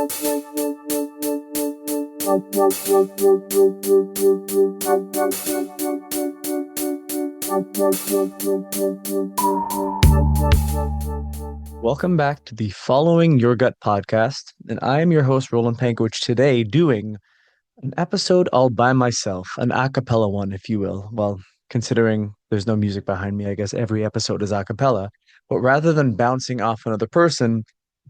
Welcome back to the Following Your Gut podcast, and I am your host, Roland Pankewich, today doing an episode all by myself, an a cappella one, if you will. Well, considering there's no music behind me, I guess every episode is a cappella. But rather than bouncing off another person,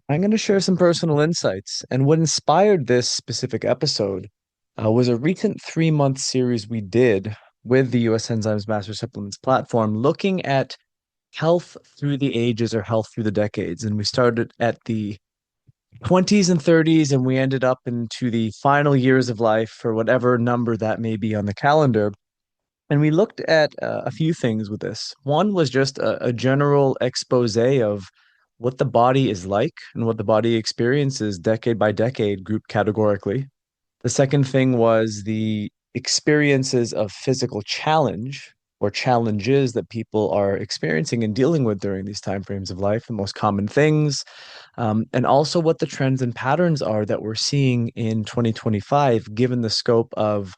I'm going to share some personal insights. And what inspired this specific episode was a recent 3-month series we did with the US Enzymes Master Supplements platform, looking at health through the ages or health through the decades. And we started at the 20s and 30s, and we ended up into the final years of life for whatever number that may be on the calendar. And we looked at a few things with this. One was just a general expose of what the body is like and what the body experiences decade by decade, grouped categorically. The second thing was the experiences of physical challenge or challenges that people are experiencing and dealing with during these time frames of life, the most common things, and also what the trends and patterns are that we're seeing in 2025, given the scope of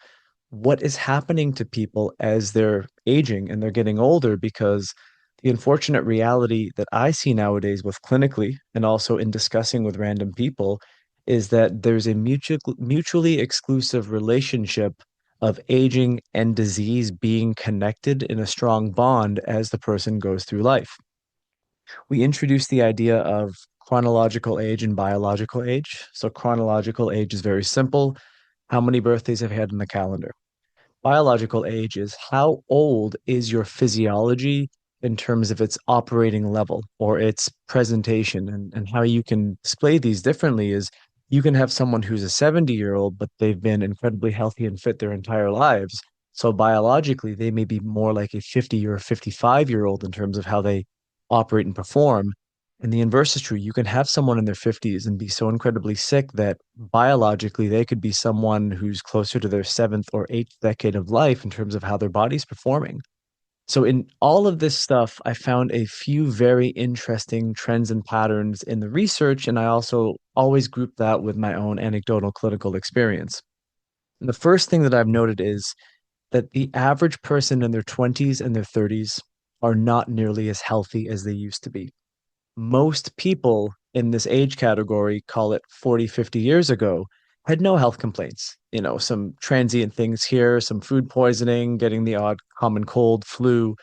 what is happening to people as they're aging and they're getting older. Because the unfortunate reality that I see nowadays, with clinically and also in discussing with random people, is that there's a mutually exclusive relationship of aging and disease being connected in a strong bond as the person goes through life. We introduced the idea of chronological age and biological age. So, chronological age is very simple: how many birthdays have you had in the calendar? Biological age is how old is your physiology in terms of its operating level or its presentation. And how you can display these differently is you can have someone who's a 70-year-old, but they've been incredibly healthy and fit their entire lives. So biologically, they may be more like a 50 or 55-year-old in terms of how they operate and perform. And the inverse is true. You can have someone in their 50s and be so incredibly sick that biologically they could be someone who's closer to their seventh or eighth decade of life in terms of how their body's performing. So, in all of this stuff, I found a few very interesting trends and patterns in the research, and I also always group that with my own anecdotal clinical experience. And the first thing that I've noted is that the average person in their 20s and their 30s are not nearly as healthy as they used to be. Most people in this age category, call it 40, 50 years ago, had no health complaints. Some transient things here, some food poisoning, getting the odd common cold, flu.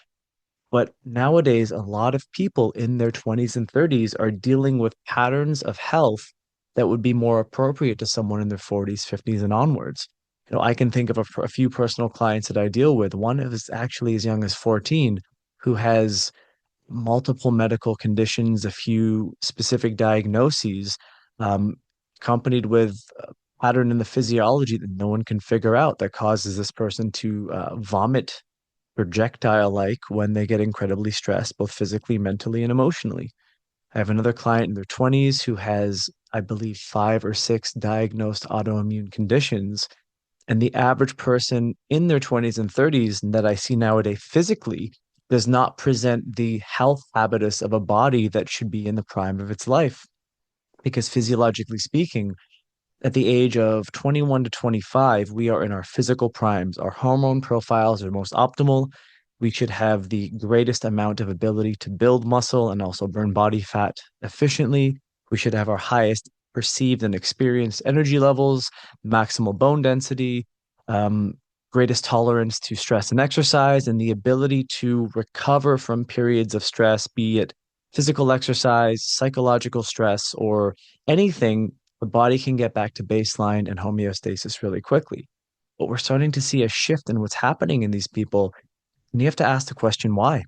But nowadays, a lot of people in their 20s and 30s are dealing with patterns of health that would be more appropriate to someone in their 40s, 50s, and onwards. I can think of a few personal clients that I deal with. One is actually as young as 14, who has multiple medical conditions, a few specific diagnoses, um, accompanied with a pattern in the physiology that no one can figure out that causes this person to vomit projectile like when they get incredibly stressed, both physically, mentally, and emotionally. I have another client in their 20s who has, I believe, 5 or 6 diagnosed autoimmune conditions. And the average person in their 20s and 30s that I see nowadays physically does not present the health habitus of a body that should be in the prime of its life. Because physiologically speaking, at the age of 21 to 25, we are in our physical primes. Our hormone profiles are most optimal. We should have the greatest amount of ability to build muscle and also burn body fat efficiently. We should have our highest perceived and experienced energy levels, maximal bone density, um, greatest tolerance to stress and exercise, and the ability to recover from periods of stress, be it physical exercise, psychological stress, or anything. The body can get back to baseline and homeostasis really quickly. But we're starting to see a shift in what's happening in these people. And you have to ask the question, why?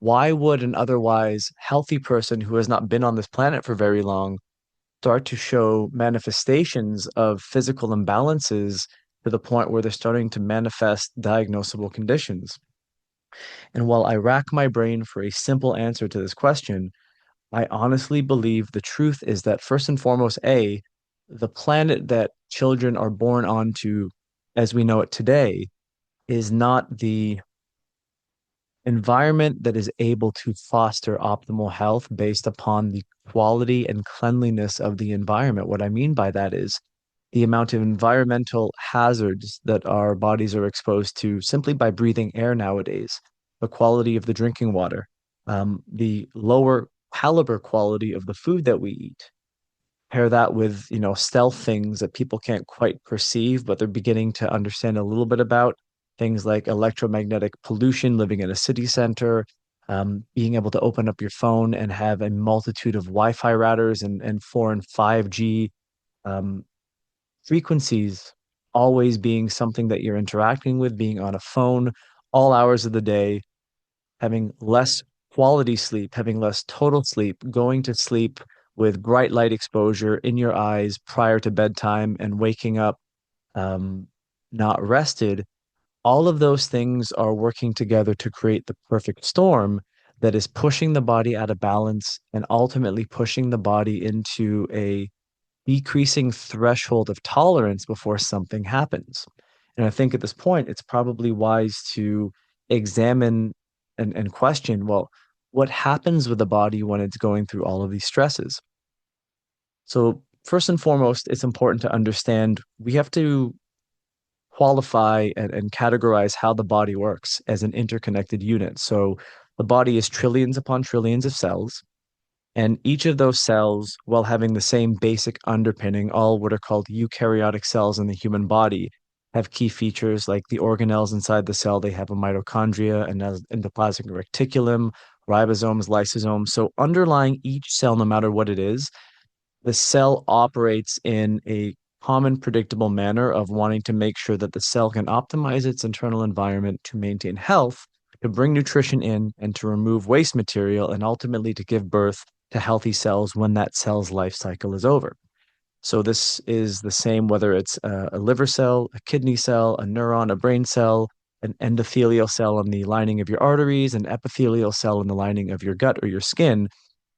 Why would an otherwise healthy person who has not been on this planet for very long start to show manifestations of physical imbalances to the point where they're starting to manifest diagnosable conditions? And while I rack my brain for a simple answer to this question, I honestly believe the truth is that first and foremost, the planet that children are born onto as we know it today is not the environment that is able to foster optimal health based upon the quality and cleanliness of the environment. What I mean by that is the amount of environmental hazards that our bodies are exposed to simply by breathing air nowadays, the quality of the drinking water, the lower caliber quality of the food that we eat. Pair that with, stealth things that people can't quite perceive, but they're beginning to understand a little bit about things like electromagnetic pollution, living in a city center, being able to open up your phone and have a multitude of Wi-Fi routers and 4 and 5G um, frequencies always being something that you're interacting with, being on a phone all hours of the day, having less quality sleep, having less total sleep, going to sleep with bright light exposure in your eyes prior to bedtime and waking up um, not rested, all of those things are working together to create the perfect storm that is pushing the body out of balance and ultimately pushing the body into a decreasing threshold of tolerance before something happens. And I think at this point, it's probably wise to examine and question, well, what happens with the body when it's going through all of these stresses? So, first and foremost, it's important to understand we have to qualify and categorize how the body works as an interconnected unit. So, the body is trillions upon trillions of cells. And each of those cells, while having the same basic underpinning, all what are called eukaryotic cells in the human body, have key features like the organelles inside the cell. They have a mitochondria, and endoplasmic reticulum, ribosomes, lysosomes. So underlying each cell, no matter what it is, the cell operates in a common, predictable manner of wanting to make sure that the cell can optimize its internal environment to maintain health, to bring nutrition in, and to remove waste material, and ultimately to give birth to healthy cells when that cell's life cycle is over. So, this is the same whether it's a liver cell, a kidney cell, a neuron, a brain cell, an endothelial cell in the lining of your arteries, an epithelial cell in the lining of your gut or your skin.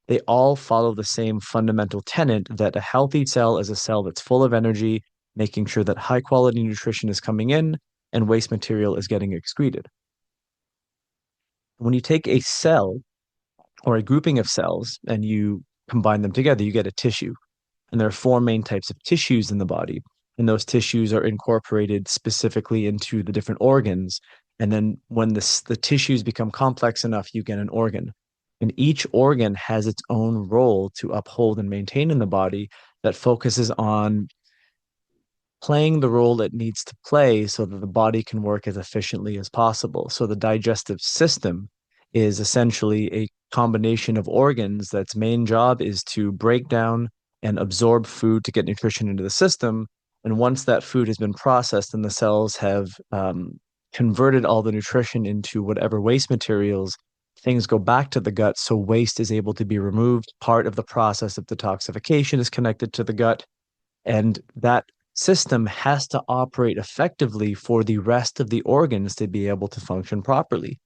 They all follow the same fundamental tenet that a healthy cell is a cell that's full of energy, making sure that high quality nutrition is coming in and waste material is getting excreted. When you take a cell or a grouping of cells and you combine them together, you get a tissue. And there are four main types of tissues in the body. And those tissues are incorporated specifically into the different organs. And then when the tissues become complex enough, you get an organ. And each organ has its own role to uphold and maintain in the body that focuses on playing the role it needs to play so that the body can work as efficiently as possible. So the digestive system is essentially a combination of organs that's main job is to break down and absorb food to get nutrition into the system. And once that food has been processed and the cells have converted all the nutrition into whatever waste materials, things go back to the gut. So waste is able to be removed. Part of the process of detoxification is connected to the gut. And that system has to operate effectively for the rest of the organs to be able to function properly.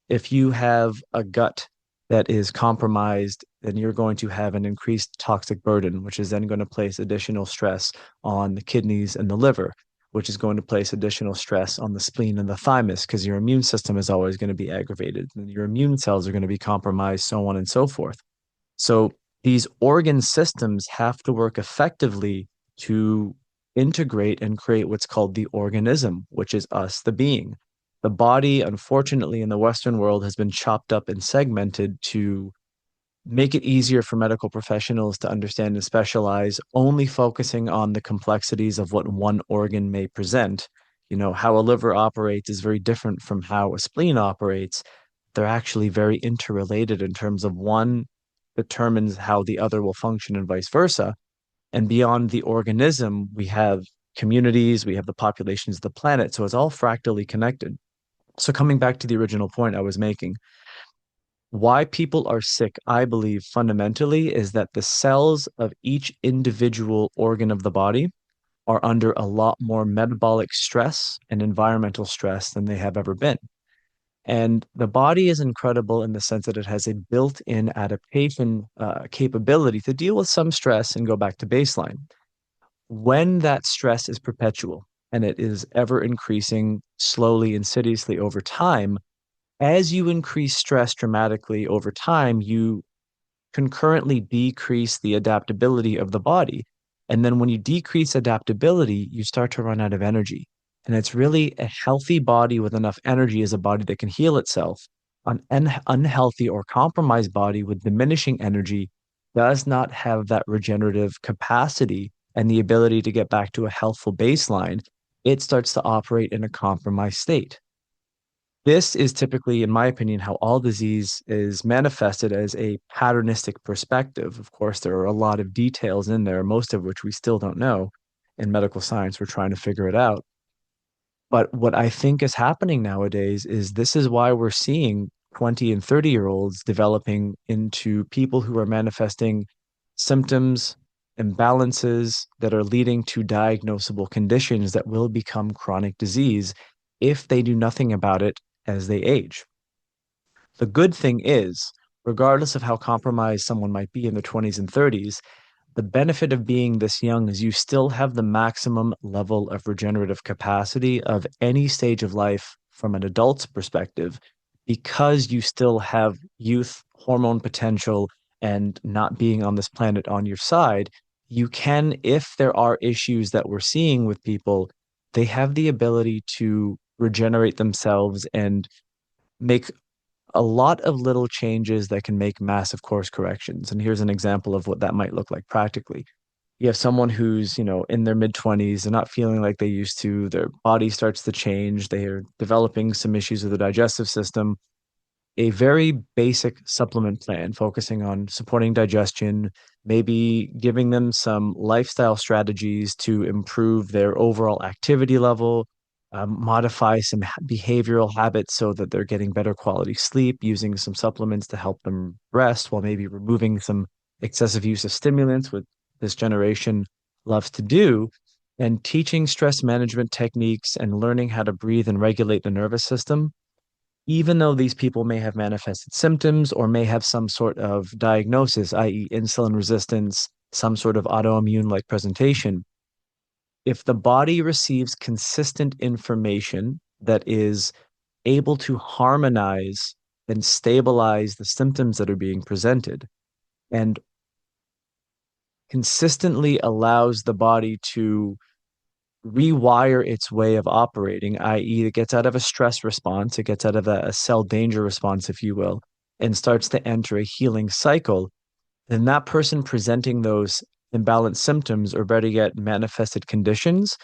If you have a gut that is compromised, then you're going to have an increased toxic burden, which is then going to place additional stress on the kidneys and the liver, which is going to place additional stress on the spleen and the thymus because your immune system is always going to be aggravated and your immune cells are going to be compromised, so on and so forth. So these organ systems have to work effectively to integrate and create what's called the organism, which is us, the being. The body, unfortunately, in the Western world has been chopped up and segmented to make it easier for medical professionals to understand and specialize, only focusing on the complexities of what one organ may present. How a liver operates is very different from how a spleen operates. They're actually very interrelated in terms of one determines how the other will function and vice versa. And beyond the organism, we have communities, we have the populations of the planet. So it's all fractally connected. So coming back to the original point I was making, why people are sick, I believe fundamentally is that the cells of each individual organ of the body are under a lot more metabolic stress and environmental stress than they have ever been. And the body is incredible in the sense that it has a built-in adaptation capability to deal with some stress and go back to baseline. When that stress is perpetual and it is ever increasing slowly, insidiously over time, As you increase stress dramatically over time, you concurrently decrease the adaptability of the body. And then when you decrease adaptability, you start to run out of energy. And it's really a healthy body with enough energy is a body that can heal itself. An unhealthy or compromised body with diminishing energy does not have that regenerative capacity and the ability to get back to a healthful baseline. It starts to operate in a compromised state. This is typically, in my opinion, how all disease is manifested as a patternistic perspective. Of course, there are a lot of details in there, most of which we still don't know. In medical science, we're trying to figure it out. But what I think is happening nowadays is this is why we're seeing 20 and 30-year-olds developing into people who are manifesting symptoms, imbalances that are leading to diagnosable conditions that will become chronic disease if they do nothing about it as they age. The good thing is, regardless of how compromised someone might be in their 20s and 30s, the benefit of being this young is you still have the maximum level of regenerative capacity of any stage of life from an adult's perspective because you still have youth, hormone potential, and not being on this planet on your side. You can, if there are issues that we're seeing with people, they have the ability to regenerate themselves and make a lot of little changes that can make massive course corrections. And here's an example of what that might look like practically. You have someone who's, in their mid 20s, they're not feeling like they used to, their body starts to change, they are developing some issues with the digestive system. A very basic supplement plan focusing on supporting digestion, maybe giving them some lifestyle strategies to improve their overall activity level, modify some behavioral habits so that they're getting better quality sleep, using some supplements to help them rest while maybe removing some excessive use of stimulants, what this generation loves to do, and teaching stress management techniques and learning how to breathe and regulate the nervous system. Even though these people may have manifested symptoms or may have some sort of diagnosis, i.e., insulin resistance, some sort of autoimmune like presentation, if the body receives consistent information that is able to harmonize and stabilize the symptoms that are being presented and consistently allows the body to rewire its way of operating, i.e., it gets out of a stress response, it gets out of a cell danger response, if you will, and starts to enter a healing cycle, then that person presenting those imbalanced symptoms, or better yet, manifested conditions,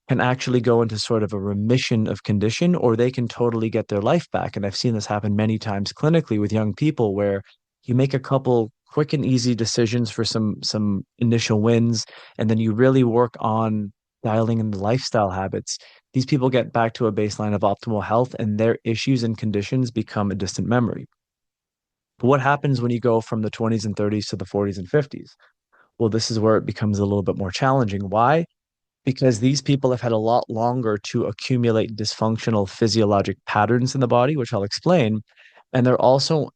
can actually go into sort of a remission of condition, or they can totally get their life back. And I've seen this happen many times clinically with young people where you make a couple quick and easy decisions for some initial wins, and then you really work on dialing in the lifestyle habits. These people get back to a baseline of optimal health, and their issues and conditions become a distant memory. But what happens when you go from the 20s and 30s to the 40s and 50s? Well, this is where it becomes a little bit more challenging. Why? Because these people have had a lot longer to accumulate dysfunctional physiologic patterns in the body, which I'll explain. And they're also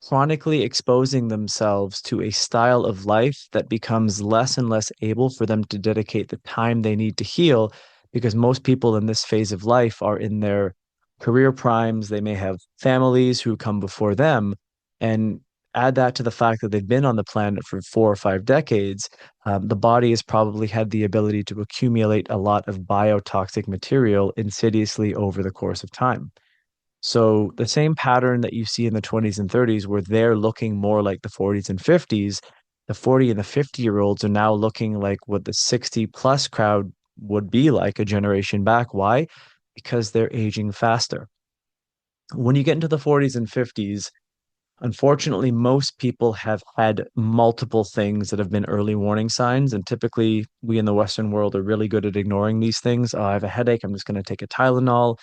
chronically exposing themselves to a style of life that becomes less and less able for them to dedicate the time they need to heal, because most people in this phase of life are in their career primes. They may have families who come before them, and add that to the fact that they've been on the planet for 4 or 5 decades. The body has probably had the ability to accumulate a lot of biotoxic material insidiously over the course of time. So the same pattern that you see in the 20s and 30s, where they're looking more like the 40s and 50s, the 40 and the 50-year-olds are now looking like what the 60 plus crowd would be like a generation back. Why? Because they're aging faster. When you get into the 40s and 50s, unfortunately, most people have had multiple things that have been early warning signs. And typically, we in the Western world are really good at ignoring these things. I have a headache. I'm just going to take a Tylenol.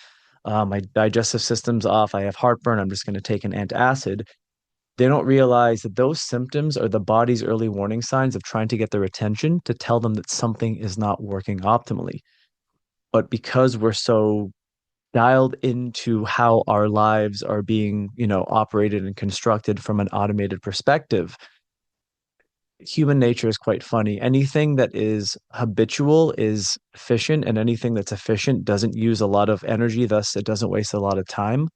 My digestive system's off. I have heartburn. I'm just going to take an antacid. They don't realize that those symptoms are the body's early warning signs of trying to get their attention to tell them that something is not working optimally. But because we're so dialed into how our lives are being, operated and constructed from an automated perspective, human nature is quite funny. Anything that is habitual is efficient, and anything that's efficient doesn't use a lot of energy, thus it doesn't waste a lot of time.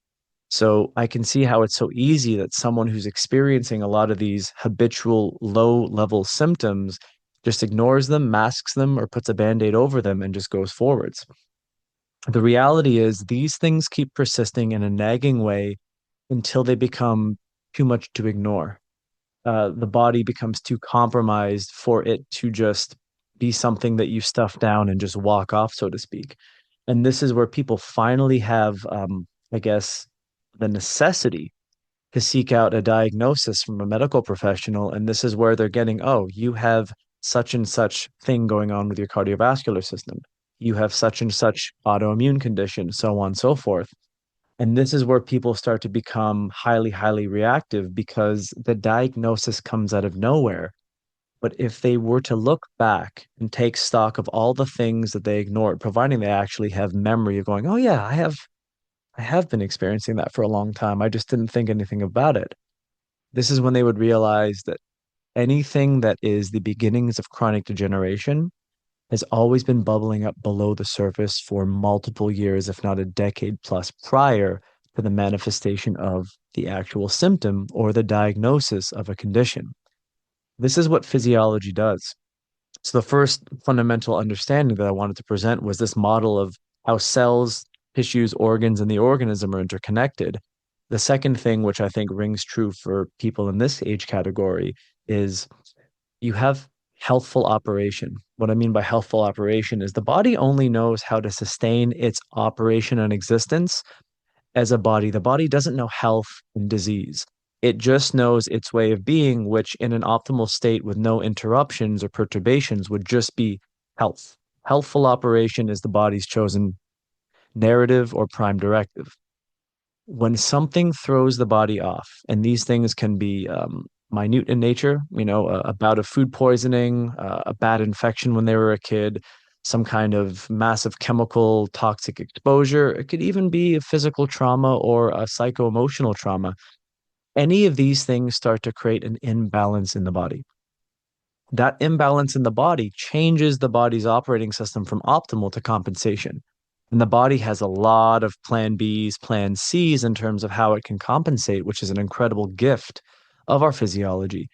So I can see how it's so easy that someone who's experiencing a lot of these habitual low level symptoms just ignores them, masks them, or puts a band-aid over them and just goes forwards. The reality is these things keep persisting in a nagging way until they become too much to ignore. The body becomes too compromised for it to just be something that you stuff down and just walk off, so to speak. And this is where people finally have, I guess, the necessity to seek out a diagnosis from a medical professional. And this is where they're getting, oh, you have such and such thing going on with your cardiovascular system. You have such and such autoimmune condition, so on and so forth. And this is where people start to become highly, highly reactive because the diagnosis comes out of nowhere. But if they were to look back and take stock of all the things that they ignored, providing they actually have memory of going, oh yeah, I have been experiencing that for a long time. I just didn't think anything about it. This is when they would realize that anything that is the beginnings of chronic degeneration has always been bubbling up below the surface for multiple years, if not a decade plus prior to the manifestation of the actual symptom or the diagnosis of a condition. This is what physiology does. So, the first fundamental understanding that I wanted to present was this model of how cells, tissues, organs, and the organism are interconnected. The second thing, which I think rings true for people in this age category, is you have healthful operation. What I mean by healthful operation is the body only knows how to sustain its operation and existence as a body. The body doesn't know health and disease. It just knows its way of being, which in an optimal state with no interruptions or perturbations would just be health. Healthful operation is the body's chosen narrative or prime directive. When something throws the body off, and these things can be minute in nature, a bout of food poisoning, a bad infection when they were a kid, some kind of massive chemical toxic exposure. It could even be a physical trauma or a psycho-emotional trauma. Any of these things start to create an imbalance in the body. That imbalance in the body changes the body's operating system from optimal to compensation. And the body has a lot of plan Bs, plan Cs in terms of how it can compensate, which is an incredible gift of our physiology.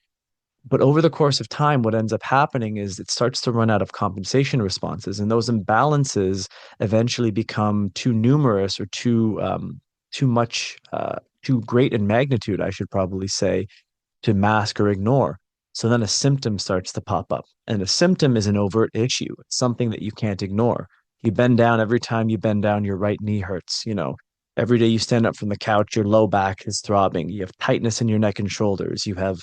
But over the course of time, what ends up happening is it starts to run out of compensation responses, and those imbalances eventually become too numerous or too much, too great in magnitude, I should probably say, to mask or ignore. So then a symptom starts to pop up. And a symptom is an overt issue. It's something that you can't ignore. You bend down, every time you bend down, your right knee hurts. Every day you stand up from the couch, your low back is throbbing. You have tightness in your neck and shoulders. You have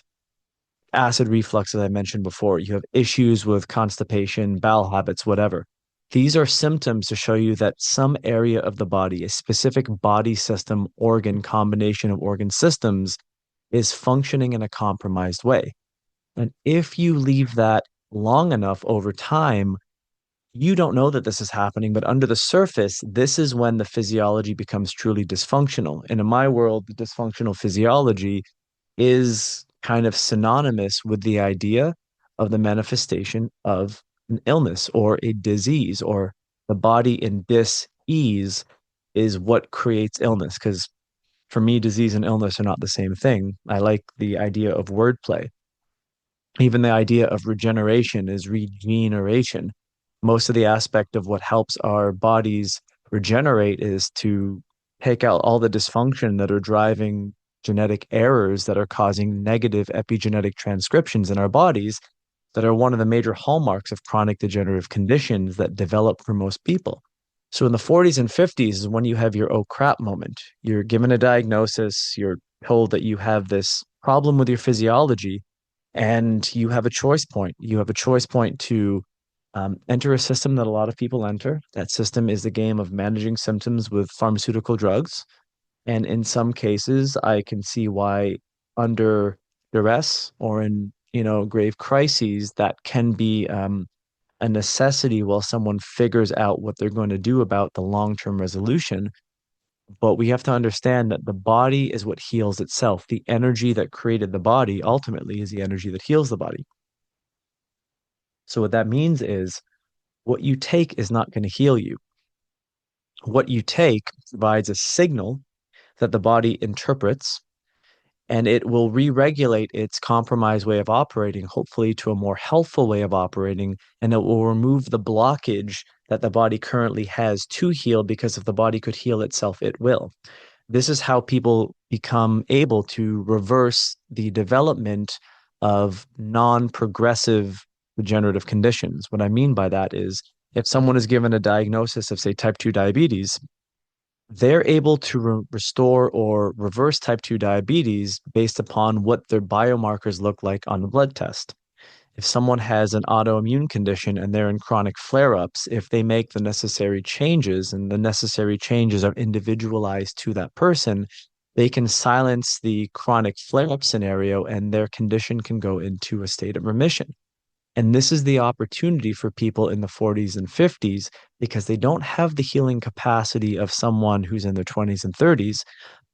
acid reflux, as I mentioned before. You have issues with constipation, bowel habits, whatever. These are symptoms to show you that some area of the body, a specific body system, organ combination of organ systems, is functioning in a compromised way. And if you leave that long enough over time, you don't know that this is happening, but under the surface, this is when the physiology becomes truly dysfunctional. And in my world, the dysfunctional physiology is kind of synonymous with the idea of the manifestation of an illness or a disease, or the body in dis-ease is what creates illness. Because for me, disease and illness are not the same thing. I like the idea of wordplay. Even the idea of regeneration is regeneration. Most of the aspect of what helps our bodies regenerate is to take out all the dysfunction that are driving genetic errors that are causing negative epigenetic transcriptions in our bodies that are one of the major hallmarks of chronic degenerative conditions that develop for most people. So in the 40s and 50s is when you have your oh crap moment. You're given a diagnosis, you're told that you have this problem with your physiology, and you have a choice point. You have a choice point to enter a system that a lot of people enter. That system is the game of managing symptoms with pharmaceutical drugs. And in some cases, I can see why under duress or in, grave crises, that can be a necessity while someone figures out what they're going to do about the long-term resolution. But we have to understand that the body is what heals itself. The energy that created the body ultimately is the energy that heals the body. So what that means is what you take is not going to heal you. What you take provides a signal that the body interprets, and it will re-regulate its compromised way of operating, hopefully to a more healthful way of operating, and it will remove the blockage that the body currently has to heal, because if the body could heal itself, it will. This is how people become able to reverse the development of non-progressive degenerative conditions. What I mean by that is if someone is given a diagnosis of, say, type 2 diabetes, they're able to restore or reverse type 2 diabetes based upon what their biomarkers look like on the blood test. If someone has an autoimmune condition and they're in chronic flare ups, if they make the necessary changes and the necessary changes are individualized to that person, they can silence the chronic flare up scenario and their condition can go into a state of remission. And this is the opportunity for people in the 40s and 50s because they don't have the healing capacity of someone who's in their 20s and 30s.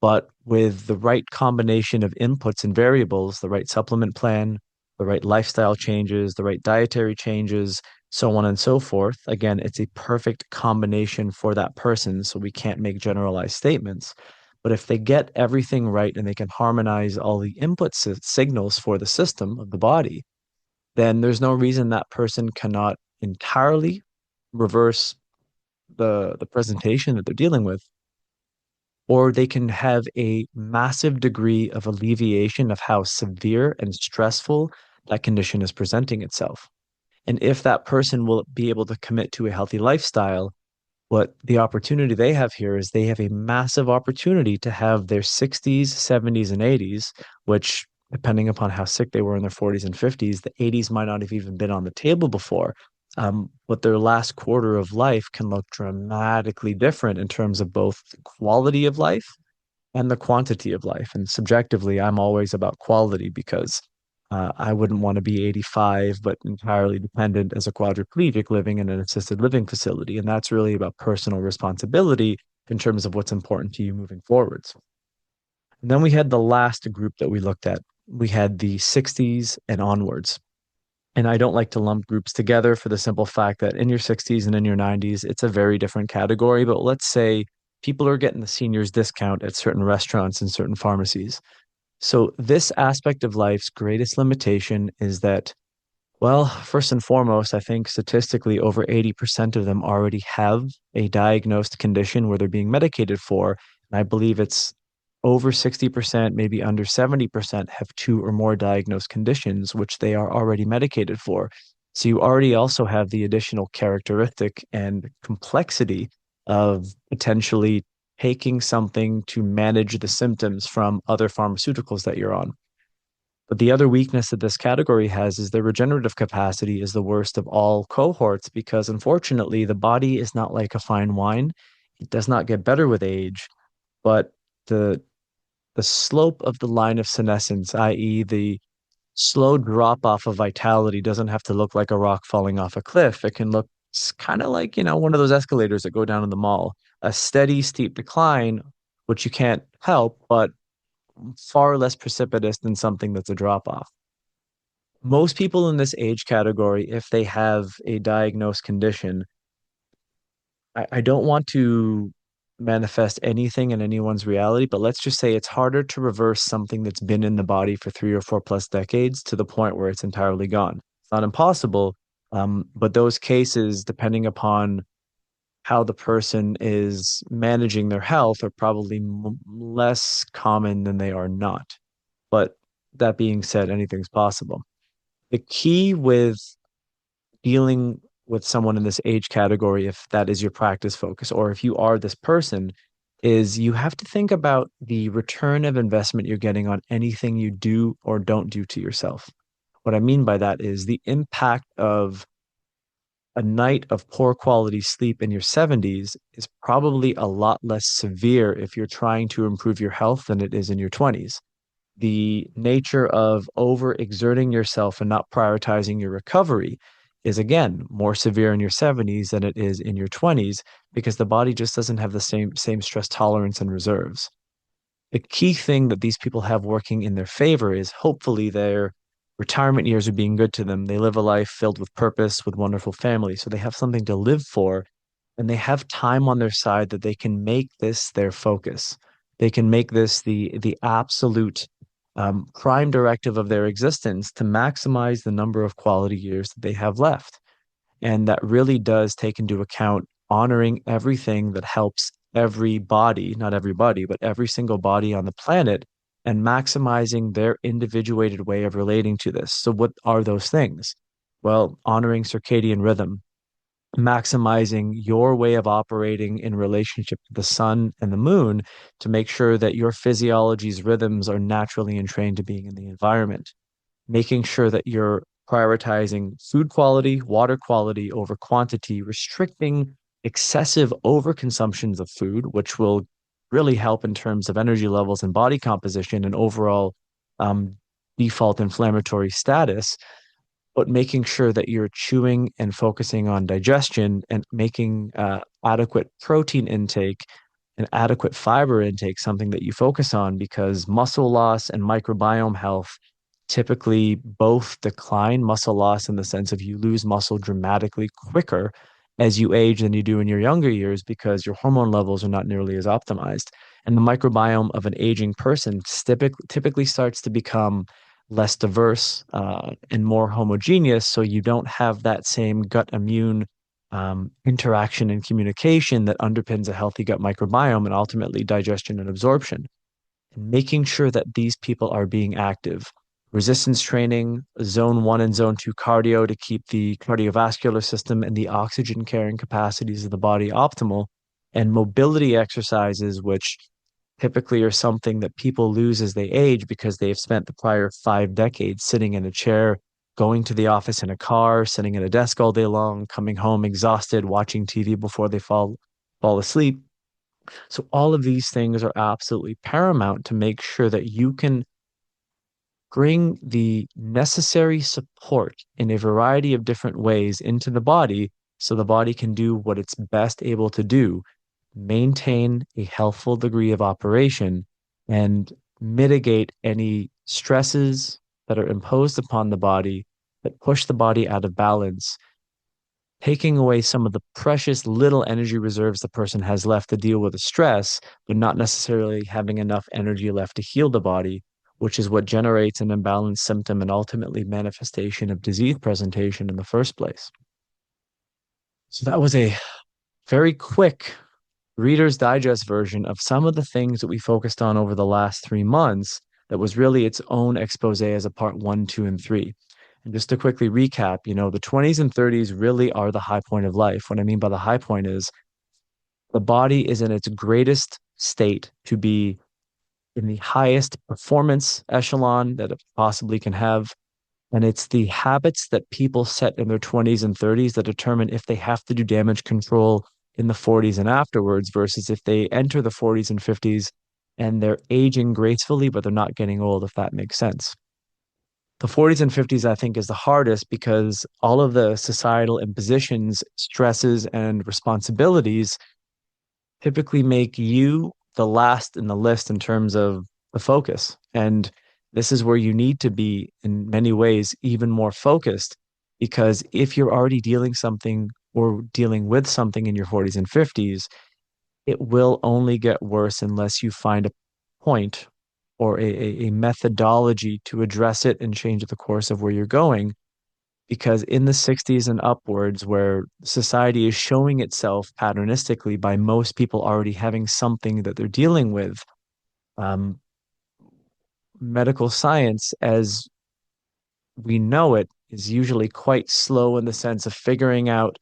But with the right combination of inputs and variables, the right supplement plan, the right lifestyle changes, the right dietary changes, so on and so forth, again, it's a perfect combination for that person. So we can't make generalized statements. But if they get everything right and they can harmonize all the input signals for the system of the body, then there's no reason that person cannot entirely reverse the presentation that they're dealing with, or they can have a massive degree of alleviation of how severe and stressful that condition is presenting itself. And if that person will be able to commit to a healthy lifestyle, what the opportunity they have here is they have a massive opportunity to have their 60s, 70s, and 80s, which, depending upon how sick they were in their 40s and 50s, the 80s might not have even been on the table before. But their last quarter of life can look dramatically different in terms of both the quality of life and the quantity of life. And subjectively, I'm always about quality because I wouldn't want to be 85, but entirely dependent as a quadriplegic living in an assisted living facility. And that's really about personal responsibility in terms of what's important to you moving forwards. And then we had the last group that we looked at. We had the 60s and onwards. And I don't like to lump groups together for the simple fact that in your 60s and in your 90s, it's a very different category. But let's say people are getting the seniors discount at certain restaurants and certain pharmacies. So, this aspect of life's greatest limitation is that, well, first and foremost, I think statistically over 80% of them already have a diagnosed condition where they're being medicated for. And I believe it's over 60%, maybe under 70% have two or more diagnosed conditions, which they are already medicated for. So you already also have the additional characteristic and complexity of potentially taking something to manage the symptoms from other pharmaceuticals that you're on. But the other weakness that this category has is the regenerative capacity is the worst of all cohorts because unfortunately the body is not like a fine wine. It does not get better with age, but the the slope of the line of senescence, i.e., the slow drop off of vitality, doesn't have to look like a rock falling off a cliff. It can look kind of like, one of those escalators that go down in the mall, a steady, steep decline, which you can't help, but far less precipitous than something that's a drop off. Most people in this age category, if they have a diagnosed condition, I don't want to manifest anything in anyone's reality, but let's just say it's harder to reverse something that's been in the body for 3 or 4 plus decades to the point where it's entirely gone. It's not impossible, but those cases, depending upon how the person is managing their health, are probably less common than they are not. But that being said, anything's possible. The key with dealing with someone in this age category, if that is your practice focus, or if you are this person, is you have to think about the return of investment you're getting on anything you do or don't do to yourself. What I mean by that is the impact of a night of poor quality sleep in your 70s is probably a lot less severe if you're trying to improve your health than it is in your 20s. The nature of overexerting yourself and not prioritizing your recovery is again more severe in your 70s than it is in your 20s because the body just doesn't have the same stress tolerance and reserves. The key thing that these people have working in their favor is hopefully their retirement years are being good to them. They live a life filled with purpose, with wonderful family, so they have something to live for and they have time on their side that they can make this their focus. They can make this the absolute prime directive of their existence to maximize the number of quality years that they have left. And that really does take into account honoring everything that helps every body, not everybody, but every single body on the planet, and maximizing their individuated way of relating to this. So, what are those things? Well, honoring circadian rhythm, maximizing your way of operating in relationship to the sun and the moon to make sure that your physiology's rhythms are naturally entrained to being in the environment, making sure that you're prioritizing food quality, water quality over quantity, restricting excessive overconsumptions of food, which will really help in terms of energy levels and body composition and overall um, default inflammatory status, but making sure that you're chewing and focusing on digestion and making adequate protein intake and adequate fiber intake something that you focus on, because muscle loss and microbiome health typically both decline. Muscle loss in the sense of you lose muscle dramatically quicker as you age than you do in your younger years because your hormone levels are not nearly as optimized. And the microbiome of an aging person typically starts to become less diverse and more homogeneous. So you don't have that same gut immune interaction and communication that underpins a healthy gut microbiome and ultimately digestion and absorption. And making sure that these people are being active. Resistance training, zone one and zone two cardio to keep the cardiovascular system and the oxygen carrying capacities of the body optimal, and mobility exercises, which typically are something that people lose as they age because they've spent the prior 5 decades sitting in a chair, going to the office in a car, sitting at a desk all day long, coming home exhausted, watching TV before they fall asleep. So all of these things are absolutely paramount to make sure that you can bring the necessary support in a variety of different ways into the body so the body can do what it's best able to do, maintain a healthful degree of operation, and mitigate any stresses that are imposed upon the body that push the body out of balance, taking away some of the precious little energy reserves the person has left to deal with the stress, but not necessarily having enough energy left to heal the body, which is what generates an imbalanced symptom and ultimately manifestation of disease presentation in the first place. So that was a very quick Reader's Digest version of some of the things that we focused on over the last 3 months that was really its own expose as a part one, two, and three. And just to quickly recap, the 20s and 30s really are the high point of life. What I mean by the high point is the body is in its greatest state to be in the highest performance echelon that it possibly can have. And it's the habits that people set in their 20s and 30s that determine if they have to do damage control in the 40s and afterwards versus if they enter the 40s and 50s and they're aging gracefully, but they're not getting old, if that makes sense. The 40s and 50s, I think, is the hardest because all of the societal impositions, stresses, and responsibilities typically make you the last in the list in terms of the focus. And this is where you need to be, in many ways, even more focused, because if you're already dealing something or dealing with something in your 40s and 50s, it will only get worse unless you find a point or a methodology to address it and change the course of where you're going. Because in the 60s and upwards, where society is showing itself patternistically by most people already having something that they're dealing with, um, medical science, as we know it, is usually quite slow in the sense of figuring out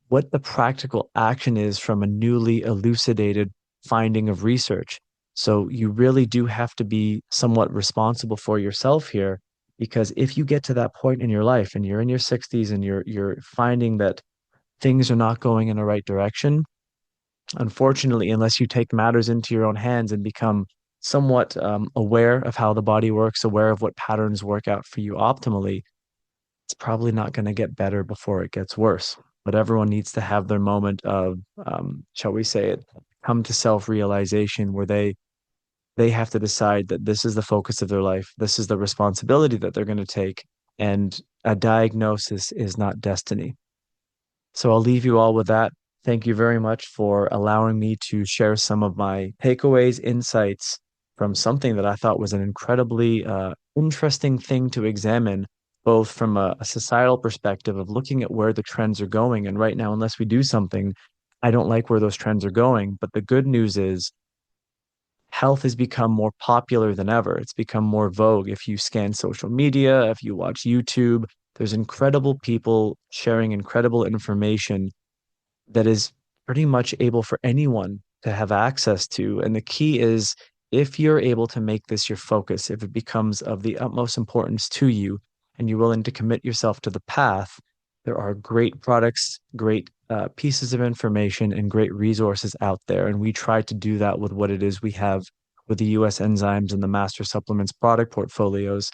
what the practical action is from a newly elucidated finding of research. So you really do have to be somewhat responsible for yourself here, because if you get to that point in your life and you're in your 60s and you're finding that things are not going in the right direction, unfortunately, unless you take matters into your own hands and become somewhat aware of how the body works, aware of what patterns work out for you optimally, it's probably not going to get better before it gets worse. But everyone needs to have their moment of, shall we say it, come to self-realization where they have to decide that this is the focus of their life. This is the responsibility that they're going to take. And a diagnosis is not destiny. So I'll leave you all with that. Thank you very much for allowing me to share some of my takeaways, insights from something that I thought was an incredibly interesting thing to examine, both from a societal perspective of looking at where the trends are going. And right now, unless we do something, I don't like where those trends are going. But the good news is health has become more popular than ever. It's become more vogue. If you scan social media, if you watch YouTube, there's incredible people sharing incredible information that is pretty much able for anyone to have access to. And the key is if you're able to make this your focus, if it becomes of the utmost importance to you, and you're willing to commit yourself to the path, there are great products, great pieces of information, and great resources out there. And we try to do that with what it is we have with the US Enzymes and the Master Supplements product portfolios.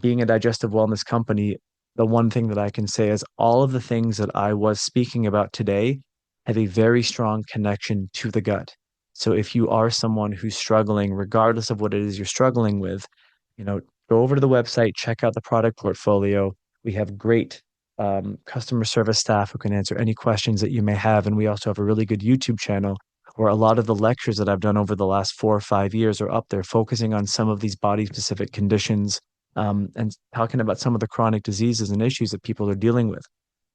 Being a digestive wellness company, the one thing that I can say is all of the things that I was speaking about today have a very strong connection to the gut. So if you are someone who's struggling, regardless of what it is you're struggling with, you know, go over to the website, check out the product portfolio. We have great customer service staff who can answer any questions that you may have. And we also have a really good YouTube channel where a lot of the lectures that I've done over the last 4 or 5 years are up there, focusing on some of these body specific conditions and talking about some of the chronic diseases and issues that people are dealing with.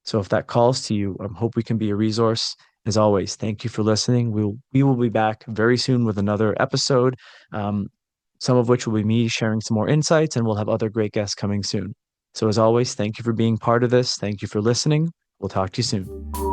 So if that calls to you, I hope we can be a resource. As always, thank you for listening. We will be back very soon with another episode, um, some of which will be me sharing some more insights, and we'll have other great guests coming soon. So as always, thank you for being part of this. Thank you for listening. We'll talk to you soon.